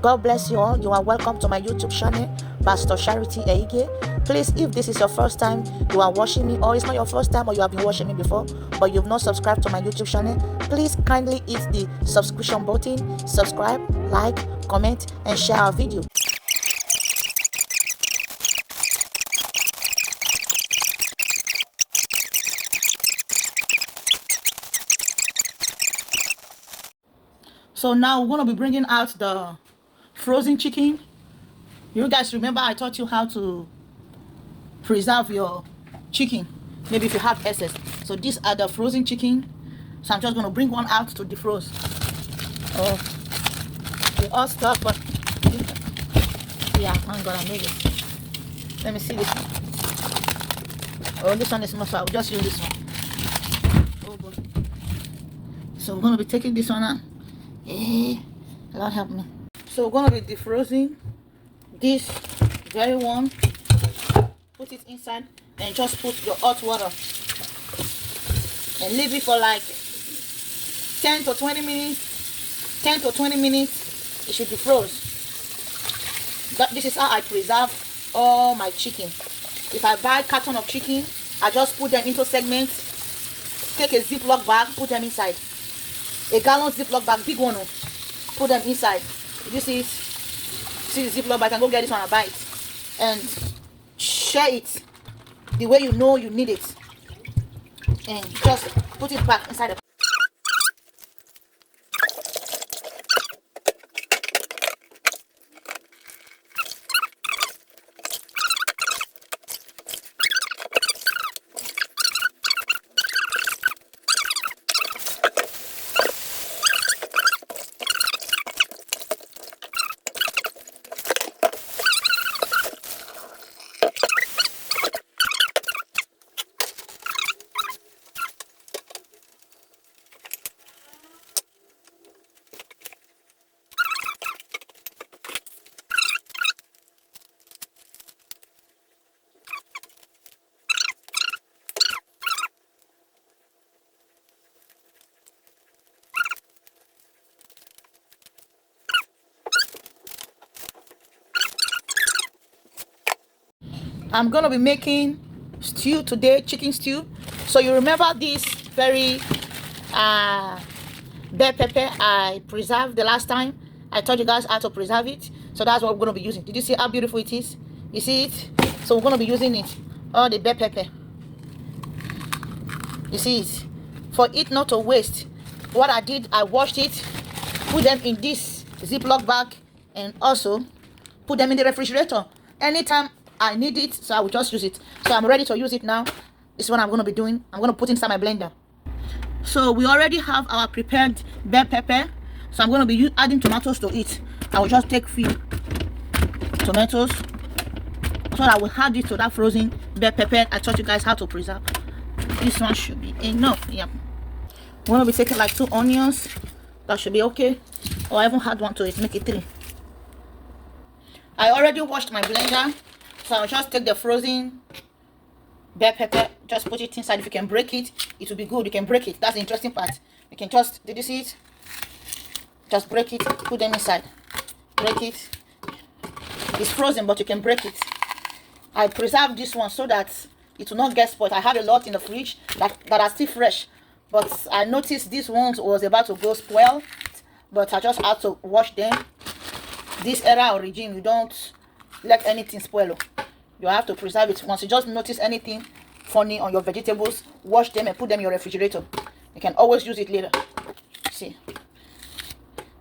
God bless you all. You are welcome to my YouTube channel, Pastor Charity Eige. Please, if this is your first time you are watching me, or it's not your first time, or you have been watching me before but you've not subscribed to my YouTube channel, please kindly hit the subscription button, subscribe, like, comment, and share our video. So now we're going to be bringing out the frozen chicken. You guys remember I taught you how to preserve your chicken, maybe if you have excess. So these are the frozen chicken. So I'm just going to bring one out to defrost. Oh, they all stuff, but yeah, I'm gonna make it. Let me see this one. Oh, this one is small, so I'll just use this one. Oh boy. So we're gonna be taking this one out. Lord help me. So we're gonna be defrosting this very one. Put it inside and just put your hot water and leave it for like 10 to 20 minutes. 10 to 20 minutes it should defrost. This is how I preserve all my chicken. If I buy a carton of chicken, I just put them into segments, take a Ziploc bag, put them inside. A gallon Ziploc bag, big one, put them inside. This is, see the Ziploc bag, I can go get this one and buy it. And share it the way you know you need it. And just put it back inside the I'm gonna be making stew today, chicken stew. So you remember this very bell pepper I preserved the last time? I taught you guys how to preserve it. So that's what we're gonna be using. Did you see how beautiful it is? You see it? So we're gonna be using it. All the bell pepper. You see it? For it not to waste, what I did, I washed it, put them in this Ziploc bag, and also put them in the refrigerator. Anytime I need it, so I will just use it. So I'm ready to use it now. This is what I'm going to be doing. I'm going to put inside my blender. So we already have our prepared bell pepper. So I'm going to be adding tomatoes to it. I will just take few tomatoes. So I will add it to that frozen bell pepper I taught you guys how to preserve. This one should be enough. Yep. We're going to be taking like 2 onions. That should be okay. Or I even add one to it. Make it 3. I already washed my blender. So I'll just take the frozen bell pepper, just put it inside. If you can break it, it will be good. You can break it. That's the interesting part. You can just, did you see it? Just break it, put them inside. Break it. It's frozen, but you can break it. I preserved this one so that it will not get spoiled. I have a lot in the fridge that are still fresh. But I noticed this one was about to go spoil. But I just had to wash them. This era or regime, you don't let anything spoil. You have to preserve it. Once you just notice anything funny on your vegetables, wash them and put them in your refrigerator. You can always use it later. See,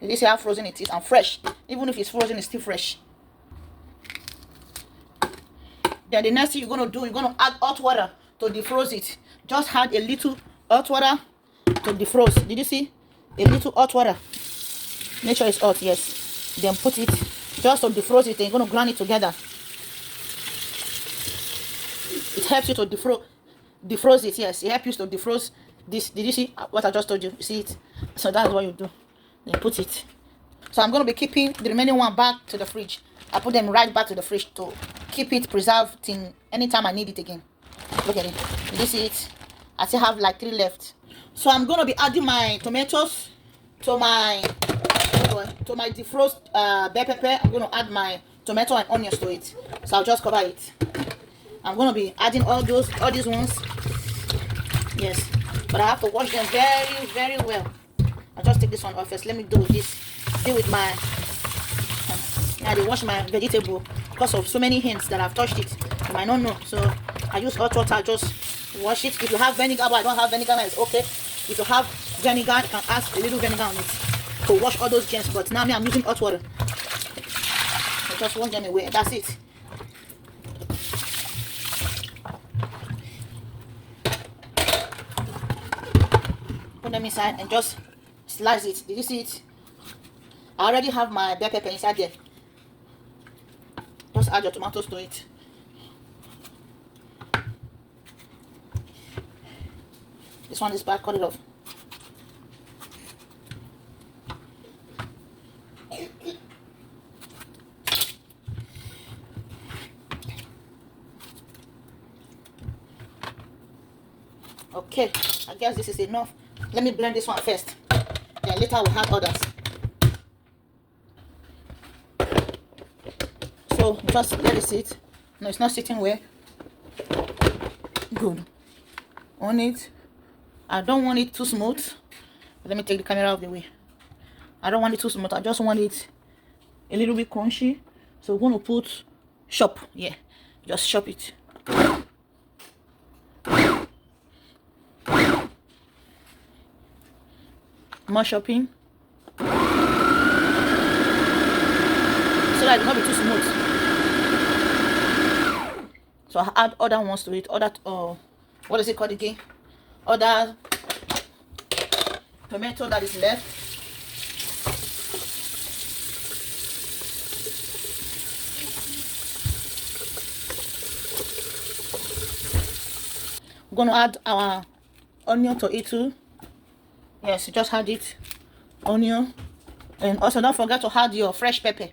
you see how frozen it is and fresh. Even if it's frozen, it's still fresh. Then the next thing you're going to do, you're going to add hot water to defrost it. Just add a little hot water to defrost. Did you see? A little hot water. Make sure it's hot, yes. Then put it just to defrost it, and you're going to grind it together. It helps you to defrost it, yes. It helps you to defrost this. Did you see what I just told you? You see it? So that's what you do. Then put it. So I'm going to be keeping the remaining one back to the fridge. I put them right back to the fridge to keep it preserved till anytime I need it again. Look at it. Did you see it? I still have like 3 left. So I'm going to be adding my tomatoes to my... Oh boy. to my defrost bell pepper, I'm going to add my tomato and onions to it. So I'll just cover it. I'm going to be adding all these ones. Yes, but I have to wash them very, very well. I'll just take this one off first. Let me deal with my I wash my vegetable because of so many hands that I've touched it. You might not know. So I use hot water, just wash it. If you have vinegar, but I don't have vinegar, it's okay. If you have vinegar, you can add a little vinegar on it to wash all those germs. But now I'm using hot water. So just wash them away. That's it. Put them inside and just slice it. Did you see it? I already have my bell pepper inside there. Just add your tomatoes to it. This one is bad, cut it off. Okay, I guess this is enough. Let me blend this one first. Then later we'll have others. So just let it sit. No, it's not sitting well. Good. On it. I don't want it too smooth. Let me take the camera out of the way. I don't want it too smooth. I just want it a little bit crunchy. So we're going to put chop. Yeah, just chop it. More chopping. So that it will not be too smooth. So I add other ones to it. Other what is it called again? Other tomato that is left. We're going to add our onion to it too. Yes, you just add it. Onion. And also don't forget to add your fresh pepper.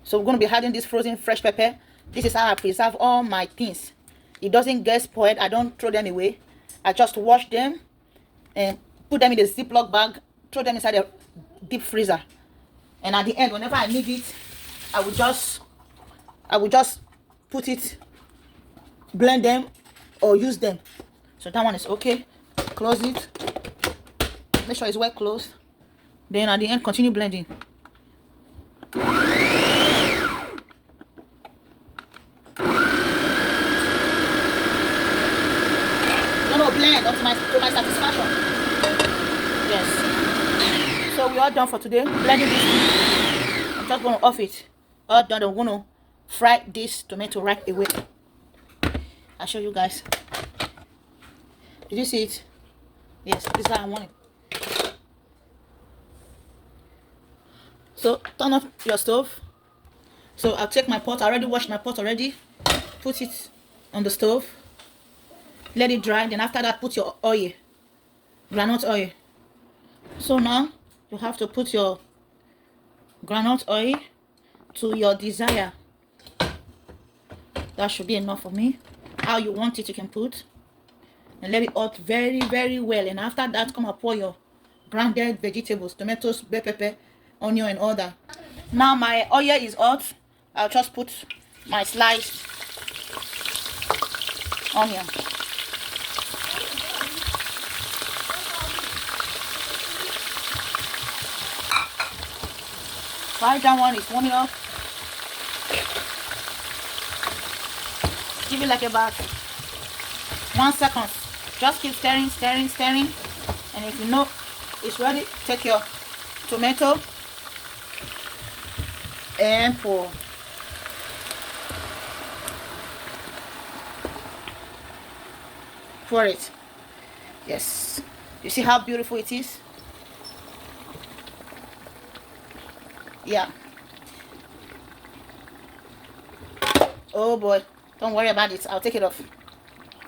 So we're going to be adding this frozen fresh pepper. This is how I preserve all my things. It doesn't get spoiled. I don't throw them away. I just wash them and put them in the Ziploc bag. Throw them inside the deep freezer. And at the end, whenever I need it, I will just put it, blend them or use them. So that one is okay. Close it. Make sure it's well closed. Then at the end, continue blending. Blend up to my satisfaction. Yes. So we are done for today. Blending this. I'm just going to off it. All done. I'm going to fry this tomato right away. I'll show you guys. Did you see it? Yes, this is how I want it. So turn off your stove. So I'll take my pot. I already washed my pot already. Put it on the stove. Let it dry. Then after that, put your oil, groundnut oil. So now you have to put your groundnut oil to your desire. That should be enough for me. How you want it, you can put. And let it hot very, very well. And after that, come and pour your grounded vegetables, tomatoes, bell pepper, onion, and all that. Now my oil is hot. I'll just put my sliced onion. Right, that one is warming up. Give it like about 1 second. Just keep stirring, stirring, stirring. And if you know it's ready, take your tomato and pour. Pour it. Yes. You see how beautiful it is? Yeah. Oh boy. Don't worry about it. I'll take it off.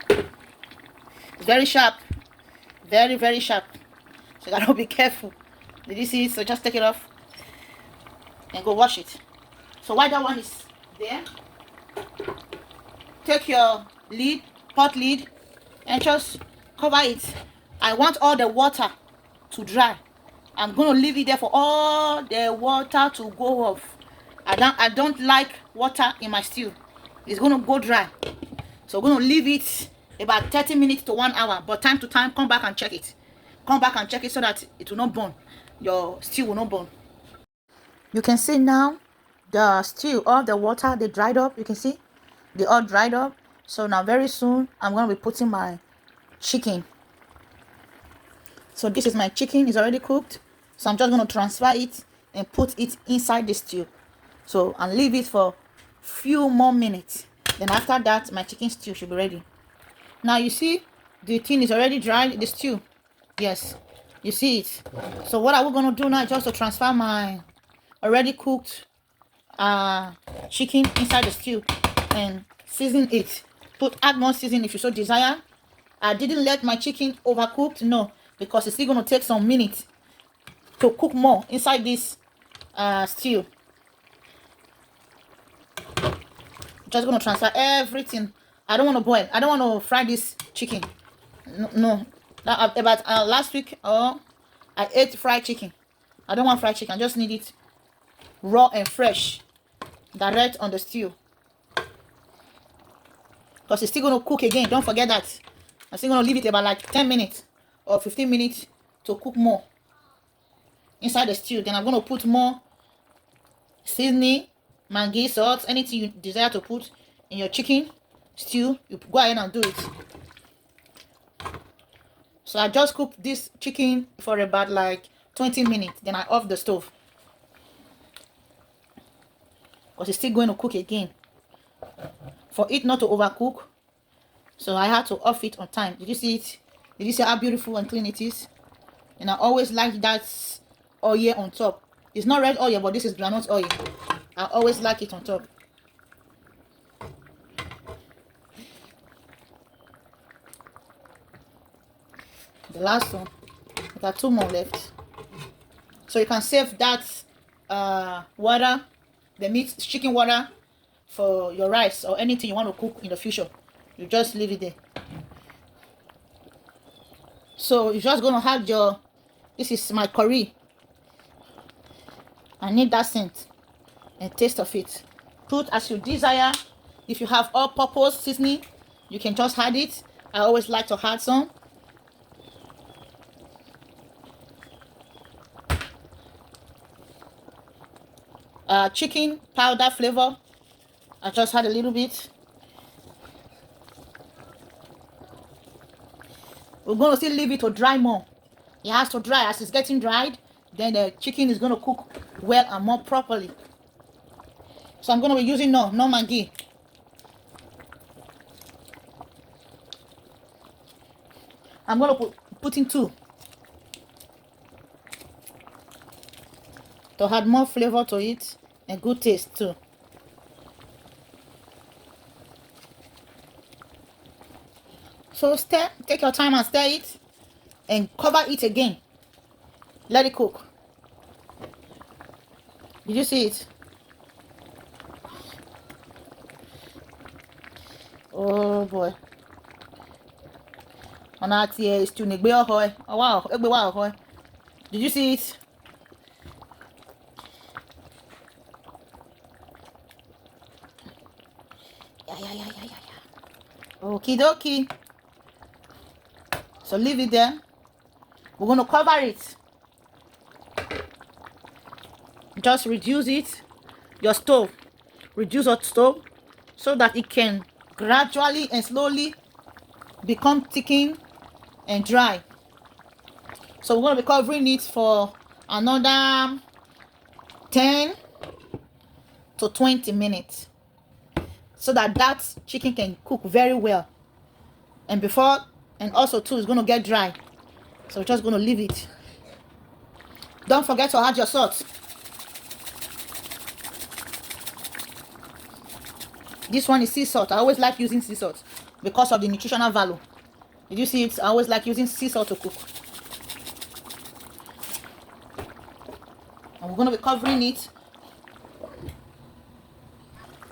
It's very sharp. Very, very sharp. So you gotta be careful. Did you see it? So just take it off and go wash it. So while that one is there, take your lid, pot lid, and just cover it. I want all the water to dry. I'm going to leave it there for all the water to go off. I don't like water in my stew. It's going to go dry. So we're going to leave it about 30 minutes to 1 hour. But time to time, come back and check it. Come back and check it so that it will not burn. Your stew will not burn. You can see now the stew, all the water, they dried up. You can see they all dried up. So now very soon, I'm going to be putting my chicken. So this is my chicken. It's already cooked. So I'm just going to transfer it and put it inside the stew. So and leave it for few more minutes. Then after that, my chicken stew should be ready. Now you see the thing is already dried, the stew. Yes, you see it. So what are we going to do now? Just to transfer my already cooked chicken inside the stew and season it. Add more seasoning if you so desire. I didn't let my chicken overcooked, no, because it's still going to take some minutes to cook more inside this stew. Just going to transfer everything. I don't want to boil. I don't want to fry this chicken. No. About last week, I ate fried chicken. I don't want fried chicken. I just need it raw and fresh, direct on the stew. Because it's still going to cook again. Don't forget that. I'm still going to leave it about like 10 minutes or 15 minutes to cook more inside the stew. Then I'm going to put more seasoning, Maggi, salt, anything you desire to put in your chicken stew. You go ahead and do it. So I just cooked this chicken for about like 20 minutes. Then I off the stove. Because it's still going to cook again. For it not to overcook. So I had to off it on time. Did you see it? Did you see how beautiful and clean it is? And I always like that oil on top. It's not red oil, but this is groundnut oil. I always like it on top. The last one. I got 2 more left. So you can save that water, the meat, chicken water, for your rice or anything you want to cook in the future. You just leave it there. So you're just going to have your, this is my curry. I need that scent and taste of it. Put as you desire. If you have all-purpose seasoning, you can just add it. I always like to add some. Chicken powder flavor. I just had a little bit. We're going to still leave it to dry more. It has to dry. As it's getting dried, then the chicken is going to cook well and more properly. So I'm going to be using no Maggi. I'm going to put in 2 to add more flavor to it and good taste too. So stir, take your time and stir it and cover it again. Let it cook. Did you see it? Oh boy. Wow. Did you see it? Yeah. Okie dokie. So leave it there. We're going to cover it. Just reduce it, your stove. Reduce your stove so that it can gradually and slowly become thickened and dry. So we're going to be covering it for another 10 to 20 minutes so that chicken can cook very well. And also too, it's going to get dry. So we're just going to leave it. Don't forget to add your salt. This one is sea salt. I always like using sea salt because of the nutritional value. Did you see it? I always like using sea salt to cook. And we're going to be covering it.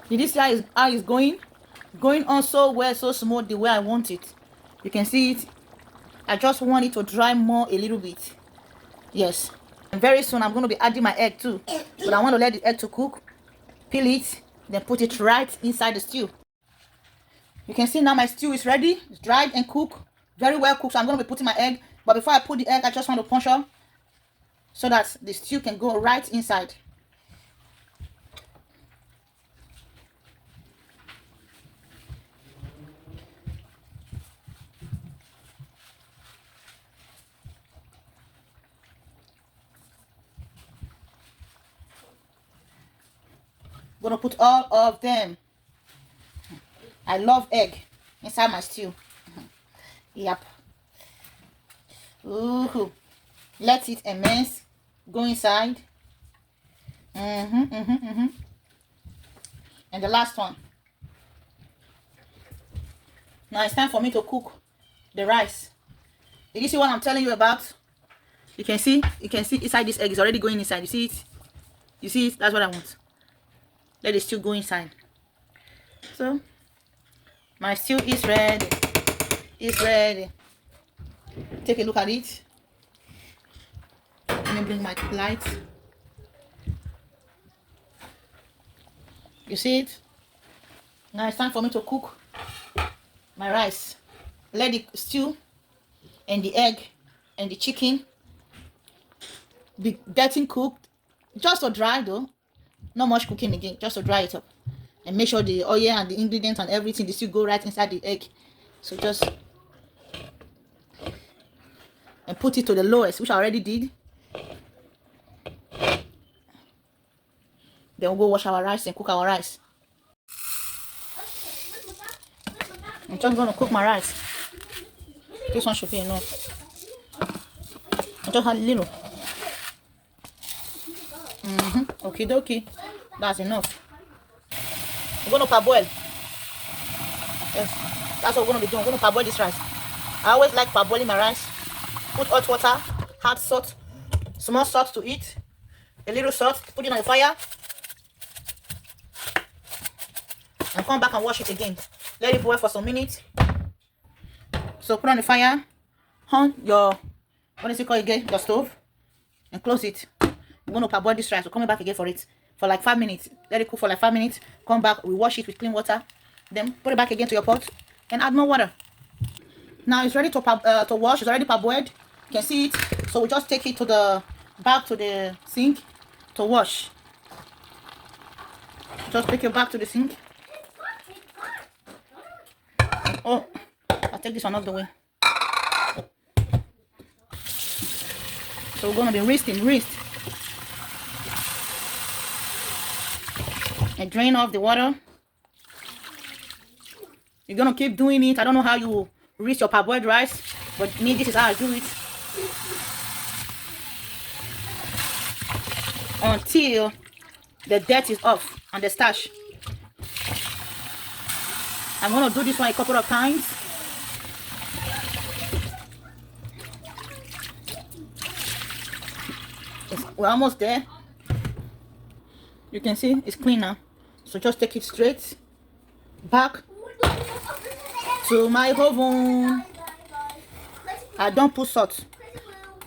Did you see how it's going? Going on so well, so smooth, the way I want it. You can see it. I just want it to dry more a little bit. Yes. And very soon I'm going to be adding my egg too, but I want to let the egg to cook, peel it, then put it right inside the stew. You can see now my stew is ready. It's dried and cooked, very well cooked. So I'm going to be putting my egg, but before I put the egg, I just want to puncture so that the stew can go right inside. I'm going to put all of them. I love egg inside my stew. Yep. Ooh. Let it immense. Go inside. And the last one. Now it's time for me to cook the rice. Did you see what I'm telling you about? You can see inside this egg is already going inside. You see it? You see it? That's what I want. Let it still go inside. So my stew is ready. It's ready. Take a look at it. Let me bring my light. You see it? Now it's time for me to cook my rice. Let the stew and the egg and the chicken be getting cooked. Just to dry though. Not much cooking again. Just to dry it up. And make sure the oil and the ingredients and everything, the stew go right inside the egg. So just and put it to the lowest, which I already did. Then we'll go wash our rice and cook our rice. I'm just going to cook my rice. This one should be enough. I just had a little. Okay, dokie. That's enough. We're going to parboil. Yes, that's what we're going to be doing. We're going to parboil this rice. I always like parboiling my rice. Put hot water, add salt, small salt to it, a little salt, put it on the fire, and come back and wash it again. Let it boil for some minutes. So put on the fire, on your, what is it called again, your stove, and close it. We're going to parboil this rice. We're coming back again for it for like 5 minutes. Let it cook for like 5 minutes. Come back, we wash it with clean water, then put it back again to your pot and add more water. Now it's ready to wash. It's already parboiled. You can see it. So we just take it to the back to the sink to wash. Just take it back to the sink. Oh, I'll take this one off the way. So we're gonna be rinsed and drain off the water. You're gonna keep doing it. I don't know how you rinse your parboiled rice, but me, this is how I do it. Until the dirt is off and the starch. I'm gonna do this one a couple of times. We're almost there. You can see it's clean now. So just take it straight back to my oven. I don't put salt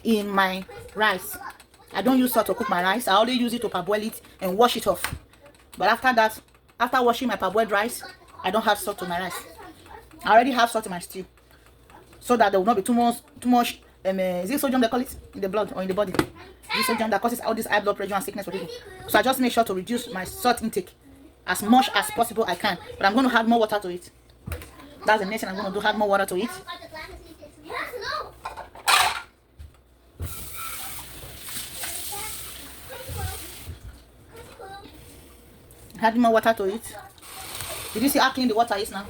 in my rice. I don't use salt to cook my rice. I only use it to parboil it and wash it off. But after that, after washing my parboiled rice, I don't have salt to my rice. I already have salt in my stew, so that there will not be too much is it sodium they call it in the blood or in the body? This sodium that causes all this high blood pressure and sickness for people. So I just make sure to reduce my salt intake as much as possible I can. But I'm going to add more water to it. That's the next thing I'm going to do, add more water to it. Add more water to it. Did you see how clean the water is now?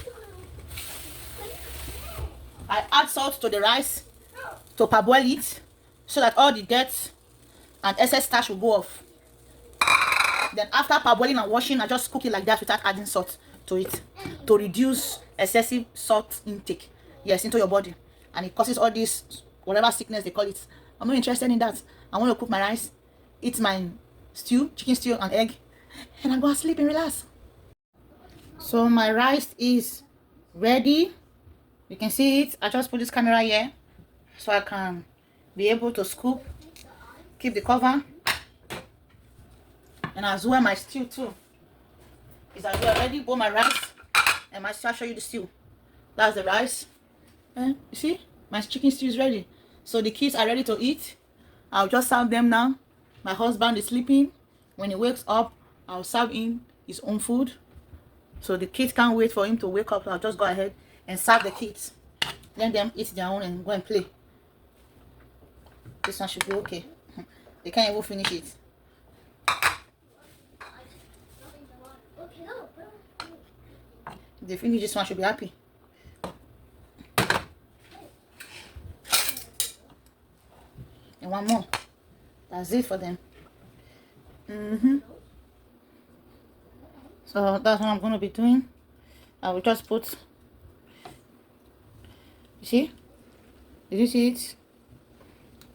I add salt to the rice to parboil it so that all the dirt and excess starch will go off. Then after parboiling and washing, I just cook it like that without adding salt to it to reduce excessive salt intake, yes, into your body, and it causes all this whatever sickness they call it. I'm not interested in that. I want to cook my rice, eat my stew, chicken stew and egg, and I'm going to sleep and relax. So my rice is ready. You can see it. I just put this camera here so I can be able to scoop keep the cover. And as well my stew too. Is as well already boil my rice. And my stew, I'll show you the stew. That's the rice. You see? My chicken stew is ready. So the kids are ready to eat. I'll just serve them now. My husband is sleeping. When he wakes up, I'll serve him his own food. So the kids can't wait for him to wake up. So I'll just go ahead and serve the kids. Let them eat their own and go and play. This one should be okay. They can't even finish it. If they finish this one, should be happy. And one more. That's it for them. So that's what I'm going to be doing. I will just put, you see? Did you see it?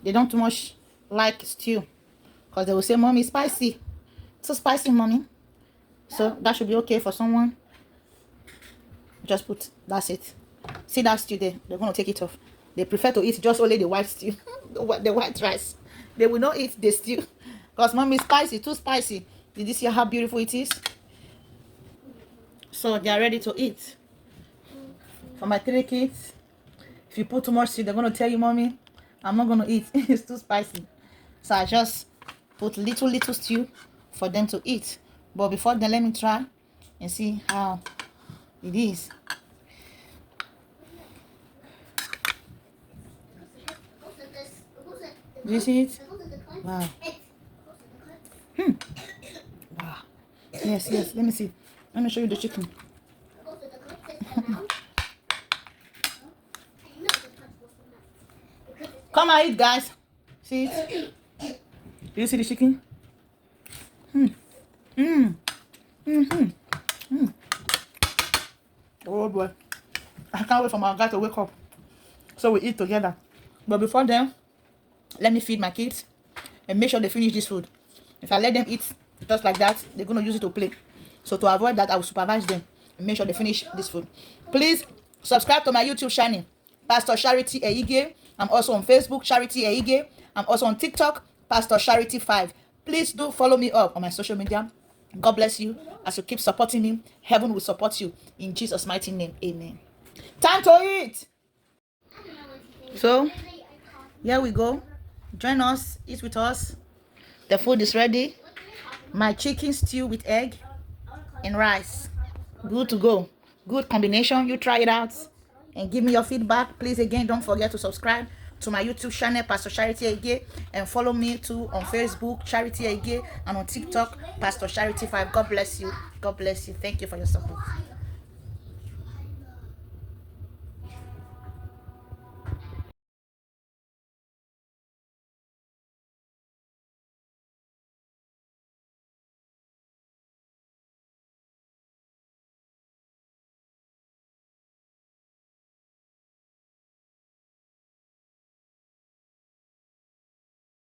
They don't too much like stew. Because they will say, Mommy, spicy. So spicy, Mommy. So that should be okay for someone. Just put, that's it. See that stew there? They're going to take it off. They prefer to eat just only the white stew. the white rice. They will not eat the stew. Because Mommy, spicy, too spicy. Did you see how beautiful it is? So they are ready to eat. For my 3 kids, if you put too much stew, they're going to tell you, Mommy, I'm not going to eat. It's too spicy. So I just put little stew for them to eat. But before then, let me try and see how it is. Do you see it? Wow. Wow. Yes. Let me see. Let me show you the chicken. Come and eat, guys. See it? Do you see the chicken? Oh boy. I can't wait for my guy to wake up so we eat together. But before then, let me feed my kids and make sure they finish this food. If I let them eat just like that, they're going to use it to play. So to avoid that, I will supervise them and make sure they finish this food. Please subscribe to my YouTube channel, Pastor Charity Eige. I'm also on Facebook, Charity Eige. I'm also on TikTok, Pastor Charity 5. Please do follow me up on my social media. God bless you as you keep supporting me. Heaven will support you in Jesus' mighty name. Amen. Time to eat. So here we go. Join us, eat with us. The food is ready. My chicken stew with egg and rice. Good to go. Good combination. You try it out and give me your feedback. Please, again, don't forget to subscribe to my YouTube channel, Pastor Charity Eige, and follow me too on Facebook, Charity Eige, and on TikTok, Pastor Charity 5. God bless you. God bless you. Thank you for your support.